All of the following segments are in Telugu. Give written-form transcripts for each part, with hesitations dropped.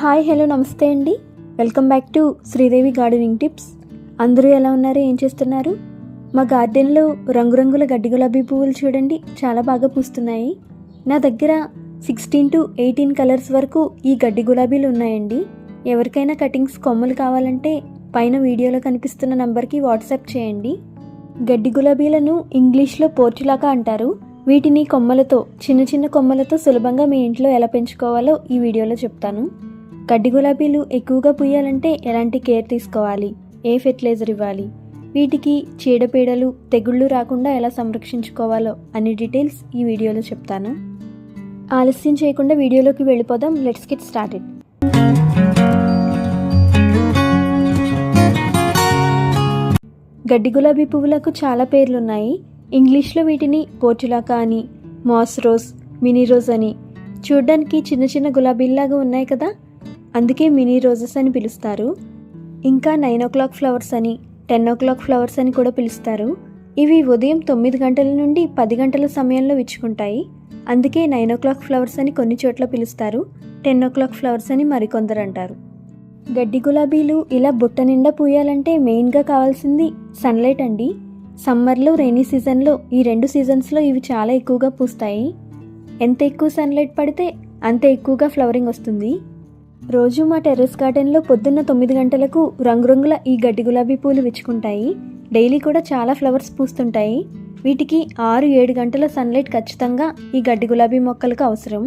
హాయ్ హలో నమస్తే అండి. Welcome back to Sridevi gardening tips. అందరూ ఎలా ఉన్నారు, ఏం చేస్తున్నారు? మా గార్డెన్లో రంగురంగుల గడ్డి గులాబీ పువ్వులు చూడండి, చాలా బాగా పూస్తున్నాయి. నా దగ్గర 16 to 18 కలర్స్ వరకు ఈ గడ్డి గులాబీలు ఉన్నాయండి. ఎవరికైనా కటింగ్స్ కొమ్మలు కావాలంటే పైన వీడియోలో కనిపిస్తున్న నంబర్కి వాట్సాప్ చేయండి. గడ్డి గులాబీలను ఇంగ్లీష్లో పోర్చులాకా అంటారు. వీటిని కొమ్మలతో, చిన్న చిన్న కొమ్మలతో సులభంగా మీ ఇంట్లో ఎలా పెంచుకోవాలో ఈ వీడియోలో చెప్తాను. గడ్డి గులాబీలు ఎక్కువగా పూయాలంటే ఎలాంటి కేర్ తీసుకోవాలి, ఏ ఫెర్టిలైజర్ ఇవ్వాలి, వీటికి చీడపీడలు తెగుళ్ళు రాకుండా ఎలా సంరక్షించుకోవాలో అన్ని డీటెయిల్స్ ఈ వీడియోలో చెప్తాను. ఆలస్యం చేయకుండా వీడియోలోకి వెళ్ళిపోదాం. Let's get started. గడ్డి గులాబీ పువ్వులకు చాలా పేర్లున్నాయి. ఇంగ్లీష్లో వీటిని పోర్చులాకా అని, మాస్ రోజ్, మినీ రోజ్ అని. చూడ్డానికి చిన్న చిన్న గులాబీల్లాగా ఉన్నాయి కదా, అందుకే మినీ రోజెస్ అని పిలుస్తారు. ఇంకా 9 o'clock ఫ్లవర్స్ అని, 10 o'clock ఫ్లవర్స్ అని కూడా పిలుస్తారు. ఇవి ఉదయం 9 గంటల నుండి 10 గంటల సమయంలో విచ్చుకుంటాయి. అందుకే 9 o'clock ఫ్లవర్స్ అని కొన్ని చోట్ల పిలుస్తారు, 10 o'clock ఫ్లవర్స్ అని మరికొందరు అంటారు. గడ్డి గులాబీలు ఇలా బుట్ట నిండా పూయాలంటే మెయిన్గా కావాల్సింది సన్లైట్ అండి. సమ్మర్లో, రైనీ సీజన్లో, ఈ 2 సీజన్స్లో ఇవి చాలా ఎక్కువగా పూస్తాయి. ఎంత ఎక్కువ సన్లైట్ పడితే అంత ఎక్కువగా ఫ్లవరింగ్ వస్తుంది. రోజు మా టెర్రస్ గార్డెన్లో పొద్దున్న 9 గంటలకు రంగురంగుల ఈ గడ్డి గులాబీ పూలు విచ్చుకుంటాయి. డైలీ కూడా చాలా ఫ్లవర్స్ పూస్తుంటాయి. వీటికి 6-7 గంటల సన్లైట్ ఖచ్చితంగా ఈ గడ్డి గులాబీ మొక్కలకు అవసరం.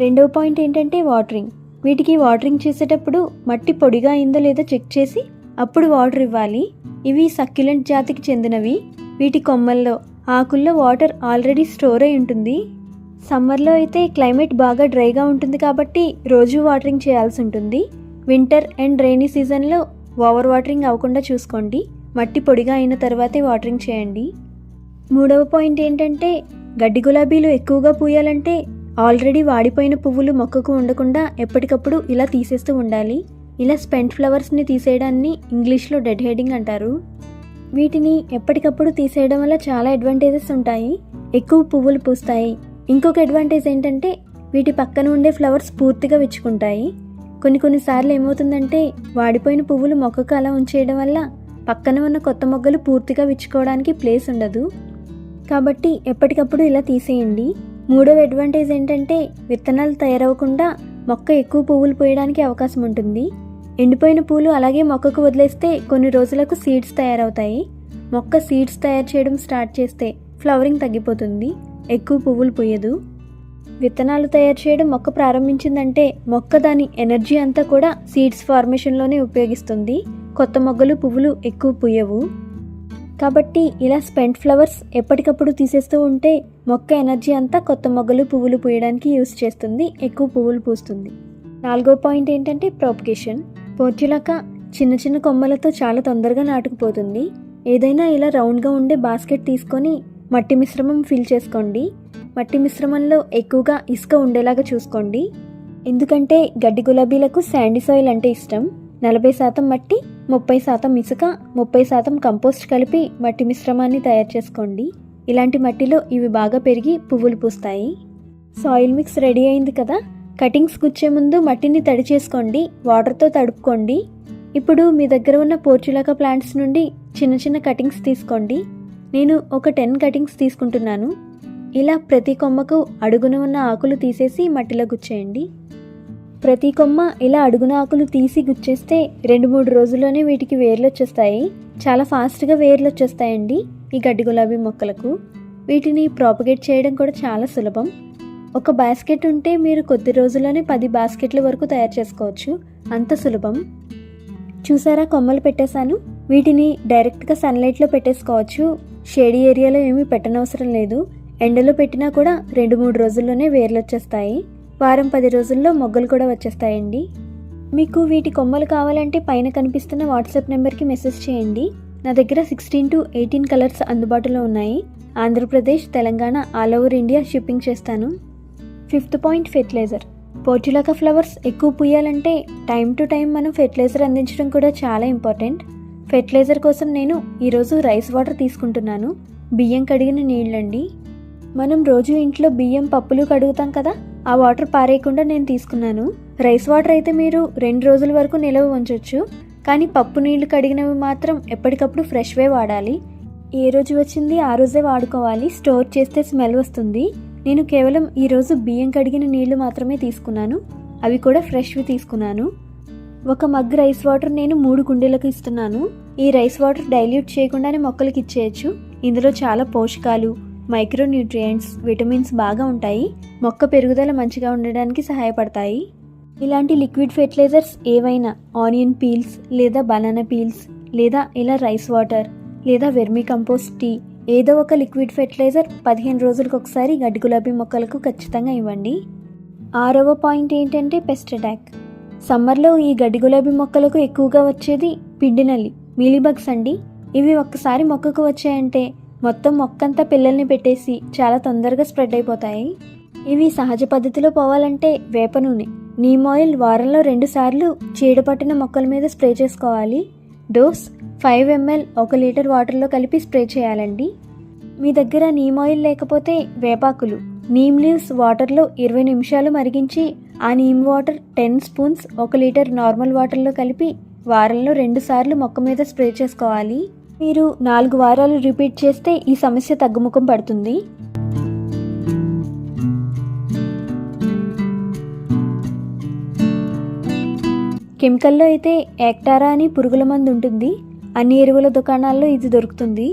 రెండవ పాయింట్ ఏంటంటే వాటరింగ్. వీటికి వాటరింగ్ చేసేటప్పుడు మట్టి పొడిగా అయిందో లేదో చెక్ చేసి అప్పుడు వాటర్ ఇవ్వాలి. ఇవి సక్యులెంట్ జాతికి చెందినవి. వీటి కొమ్మల్లో, ఆకుల్లో వాటర్ ఆల్రెడీ స్టోర్ అయి ఉంటుంది. సమ్మర్లో అయితే క్లైమేట్ బాగా డ్రైగా ఉంటుంది కాబట్టి రోజు వాటరింగ్ చేయాల్సి ఉంటుంది. వింటర్ అండ్ రైనీ సీజన్లో ఓవర్ వాటరింగ్ అవ్వకుండా చూసుకోండి. మట్టి పొడిగా అయిన తర్వాతే వాటరింగ్ చేయండి. మూడవ పాయింట్ ఏంటంటే గడ్డి గులాబీలు ఎక్కువగా పూయాలంటే ఆల్రెడీ వాడిపోయిన పువ్వులు మొక్కకు ఉండకుండా ఎప్పటికప్పుడు ఇలా తీసేస్తూ ఉండాలి. ఇలా స్పెంట్ ఫ్లవర్స్ని తీసేయడాన్ని ఇంగ్లీష్లో డెడ్ హెడింగ్ అంటారు. వీటిని ఎప్పటికప్పుడు తీసేయడం వల్ల చాలా అడ్వాంటేజెస్ ఉంటాయి. ఎక్కువ పువ్వులు పూస్తాయి. ఇంకొక అడ్వాంటేజ్ ఏంటంటే వీటి పక్కన ఉండే ఫ్లవర్స్ పూర్తిగా విచ్చుకుంటాయి. కొన్నిసార్లు ఏమవుతుందంటే వాడిపోయిన పువ్వులు మొక్కకు అలా ఉంచేయడం వల్ల పక్కన ఉన్న కొత్త మొగ్గలు పూర్తిగా విచ్చుకోవడానికి ప్లేస్ ఉండదు. కాబట్టి ఎప్పటికప్పుడు ఇలా తీసేయండి. మూడవ అడ్వాంటేజ్ ఏంటంటే విత్తనాలు తయారవకుండా మొక్క ఎక్కువ పువ్వులు పోయడానికి అవకాశం ఉంటుంది. ఎండిపోయిన పూలు అలాగే మొక్కకు వదిలేస్తే కొన్ని రోజులకు సీడ్స్ తయారవుతాయి. మొక్క సీడ్స్ తయారు చేయడం స్టార్ట్ చేస్తే ఫ్లవరింగ్ తగ్గిపోతుంది, ఎక్కువ పువ్వులు పూయదు. విత్తనాలు తయారు చేయడం మొక్క ప్రారంభించిందంటే మొక్క దాని ఎనర్జీ అంతా కూడా సీడ్స్ ఫార్మేషన్లోనే ఉపయోగిస్తుంది. కొత్త మొగ్గలు, పువ్వులు ఎక్కువ పూయవు. కాబట్టి ఇలా స్పెంట్ ఫ్లవర్స్ ఎప్పటికప్పుడు తీసేస్తూ ఉంటే మొక్క ఎనర్జీ అంతా కొత్త మొగ్గలు, పువ్వులు పూయడానికి యూస్ చేస్తుంది, ఎక్కువ పువ్వులు పూస్తుంది. నాలుగో పాయింట్ ఏంటంటే ప్రాపగేషన్. పోర్చులాకా చిన్న చిన్న కొమ్మలతో చాలా తొందరగా నాటుకుపోతుంది. ఏదైనా ఇలా రౌండ్గా ఉండే బాస్కెట్ తీసుకొని మట్టి మిశ్రమం ఫిల్ చేసుకోండి. మట్టి మిశ్రమంలో ఎక్కువగా ఇసుక ఉండేలాగా చూసుకోండి. ఎందుకంటే గడ్డి గులాబీలకు శాండీ సాయిల్ అంటే ఇష్టం. 40% మట్టి, 30% ఇసుక, 30% కంపోస్ట్ కలిపి మట్టి మిశ్రమాన్ని తయారు చేసుకోండి. ఇలాంటి మట్టిలో ఇవి బాగా పెరిగి పువ్వులు పూస్తాయి. సాయిల్ మిక్స్ రెడీ అయింది కదా, కటింగ్స్ గుచ్చే ముందు మట్టిని తడి చేసుకోండి, వాటర్తో తడుపుకోండి. ఇప్పుడు మీ దగ్గర ఉన్న పోర్చులాకా ప్లాంట్స్ నుండి చిన్న చిన్న కటింగ్స్ తీసుకోండి. నేను ఒక 10 కటింగ్స్ తీసుకుంటున్నాను. ఇలా ప్రతి కొమ్మకు అడుగున ఉన్న ఆకులు తీసేసి మట్టిలో గుచ్చేయండి. ప్రతి కొమ్మ ఇలా అడుగున ఆకులు తీసి గుచ్చేస్తే 2-3 రోజుల్లోనే వీటికి వేర్లు వచ్చేస్తాయి. చాలా ఫాస్ట్గా వేర్లు వచ్చేస్తాయండి ఈ గడ్డి గులాబీ మొక్కలకు. వీటిని ప్రాపగేట్ చేయడం కూడా చాలా సులభం. ఒక బాస్కెట్ ఉంటే మీరు కొద్ది రోజుల్లోనే 10 బాస్కెట్ల వరకు తయారు చేసుకోవచ్చు, అంత సులభం. చూసారా, కొమ్మలు పెట్టేశాను. వీటిని డైరెక్ట్గా సన్లైట్లో పెట్టేసుకోవచ్చు. షేడీ ఏరియాలో ఏమీ పెట్టనవసరం లేదు. ఎండలో పెట్టినా కూడా 2-3 రోజుల్లోనే వేర్లు వచ్చేస్తాయి. వారం 10 రోజుల్లో మొగ్గలు కూడా వచ్చేస్తాయండి. మీకు వీటి కొమ్మలు కావాలంటే పైన కనిపిస్తున్న వాట్సాప్ నెంబర్కి మెసేజ్ చేయండి. నా దగ్గర 16 to 18 కలర్స్ అందుబాటులో ఉన్నాయి. Andhra Pradesh, Telangana, all over India shipping చేస్తాను. Fifth point fertiliser. Portulaca flowers ఎక్కువ పూయాలంటే టైం టు టైం మనం ఫెర్టిలైజర్ అందించడం కూడా చాలా ఇంపార్టెంట్. ఫెర్టిలైజర్ కోసం నేను ఈరోజు రైస్ వాటర్ తీసుకుంటున్నాను. బియ్యం కడిగిన నీళ్ళండి. మనం రోజు ఇంట్లో బియ్యం, పప్పులు కడుగుతాం కదా, ఆ వాటర్ పారేయకుండా నేను తీసుకున్నాను. రైస్ వాటర్ అయితే మీరు 2 రోజుల వరకు నిలవ ఉంచవచ్చు, కానీ పప్పు నీళ్లు కడిగినవి మాత్రం ఎప్పటికప్పుడు ఫ్రెష్వే వాడాలి. ఏ రోజు వచ్చింది ఆ రోజే వాడుకోవాలి, స్టోర్ చేస్తే స్మెల్ వస్తుంది. నేను కేవలం ఈరోజు బియ్యం కడిగిన నీళ్లు మాత్రమే తీసుకున్నాను, అవి కూడా ఫ్రెష్వి తీసుకున్నాను. 1 మగ్ రైస్ వాటర్ నేను 3 కుండీలకు ఇస్తున్నాను. ఈ రైస్ వాటర్ డైల్యూట్ చేయకుండానే మొక్కలకి ఇచ్చేయచ్చు. ఇందులో చాలా పోషకాలు, మైక్రోన్యూట్రియంట్స్, విటమిన్స్ బాగా ఉంటాయి. మొక్క పెరుగుదల మంచిగా ఉండడానికి సహాయపడతాయి. ఇలాంటి లిక్విడ్ ఫెర్టిలైజర్స్ ఏవైనా ఆనియన్ పీల్స్ లేదా బనానా పీల్స్ లేదా ఇలా రైస్ వాటర్ లేదా వెర్మీ కంపోస్ట్ టీ ఏదో ఒక లిక్విడ్ ఫెర్టిలైజర్ 15 రోజులకు ఒకసారి గడ్డి గులాబీ మొక్కలకు ఖచ్చితంగా ఇవ్వండి. 6వ పాయింట్ ఏంటంటే పెస్ట్ అటాక్. సమ్మర్లో ఈ గడ్డి గులాబీ మొక్కలకు ఎక్కువగా వచ్చేది పిండి నల్లి, మీలీబగ్స్ అండి. ఇవి ఒక్కసారి మొక్కకు వచ్చాయంటే మొత్తం మొక్కంతా పిల్లల్ని పెట్టేసి చాలా తొందరగా స్ప్రెడ్ అయిపోతాయి. ఇవి సహజ పద్ధతిలో పోవాలంటే వేప నూనె, నీమ్ ఆయిల్ వారంలో 2 సార్లు చీడపట్టిన మొక్కల మీద స్ప్రే చేసుకోవాలి. డోస్ 5 ml 1 లీటర్ వాటర్లో కలిపి స్ప్రే చేయాలండి. మీ దగ్గర నీమ్ ఆయిల్ లేకపోతే వేపాకులు, నీమ్ లీవ్స్ వాటర్లో 20 నిమిషాలు మరిగించి ఆ neem water 10 spoons 1 litre normal వాటర్లో కలిపి వారంలో 2 సార్లు మొక్క మీద స్ప్రే చేసుకోవాలి. మీరు 4 వారాలు రిపీట్ చేస్తే ఈ సమస్య తగ్గుముఖం పడుతుంది. కెమికల్లో అయితే యాక్టారా అని పురుగుల మందు ఉంటుంది. అన్ని ఎరువుల దుకాణాల్లో ఇది దొరుకుతుంది.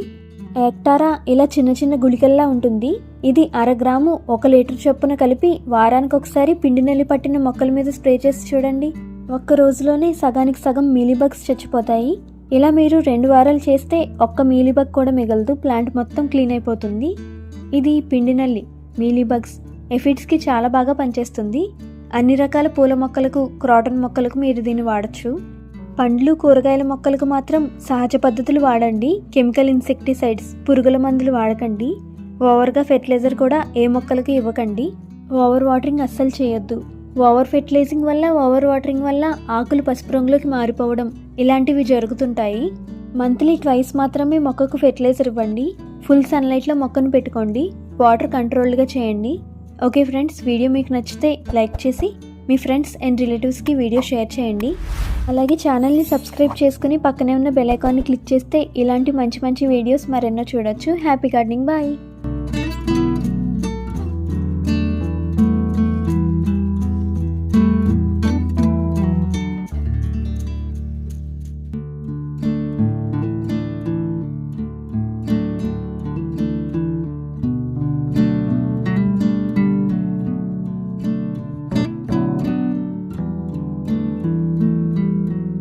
యాక్టారా ఇలా చిన్న చిన్న గుళికల్లా ఉంటుంది. ఇది 1/2 గ్రాము 1 లీటర్ చొప్పున కలిపి వారానికి ఒకసారి పిండి నల్లి పట్టిన మొక్కల మీద స్ప్రే చేసి చూడండి. 1 రోజులోనే సగానికి సగం మీలీబగ్స్ చచ్చిపోతాయి. ఇలా మీరు 2 వారాలు చేస్తే ఒక్క మీలీబగ్ కూడా మిగలదు, ప్లాంట్ మొత్తం క్లీన్ అయిపోతుంది. ఇది పిండి నల్లి, మీలీబగ్స్, ఎఫిడ్స్కి చాలా బాగా పనిచేస్తుంది. అన్ని రకాల పూల మొక్కలకు, క్రాటన్ మొక్కలకు మీరు దీన్ని వాడచ్చు. పండ్లు, కూరగాయల మొక్కలకు మాత్రం సహజ పద్ధతులు వాడండి. కెమికల్ ఇన్సెక్టిసైడ్స్, పురుగుల మందులు వాడకండి. ఓవర్గా ఫెర్టిలైజర్ కూడా ఏ మొక్కలకు ఇవ్వకండి. ఓవర్ వాటరింగ్ అస్సలు చేయొద్దు. ఓవర్ ఫెర్టిలైజింగ్ వల్ల, ఓవర్ వాటరింగ్ వల్ల ఆకులు పసుపు రంగులోకి మారిపోవడం ఇలాంటివి జరుగుతుంటాయి. మంత్లీ 2 మాత్రమే మొక్కకు ఫెర్టిలైజర్ ఇవ్వండి. ఫుల్ సన్లైట్లో మొక్కను పెట్టుకోండి. వాటర్ కంట్రోల్డ్గా చేయండి. ఓకే ఫ్రెండ్స్, వీడియో మీకు నచ్చితే లైక్ చేసి మీ ఫ్రెండ్స్ అండ్ రిలేటివ్స్కి వీడియో షేర్ చేయండి. అలాగే ఛానల్ని సబ్స్క్రైబ్ చేసుకుని పక్కనే ఉన్న బెల్ ఐకాన్ని క్లిక్ చేస్తే ఇలాంటి మంచి మంచి వీడియోస్ మరెన్నో చూడొచ్చు. Happy gardening, bye.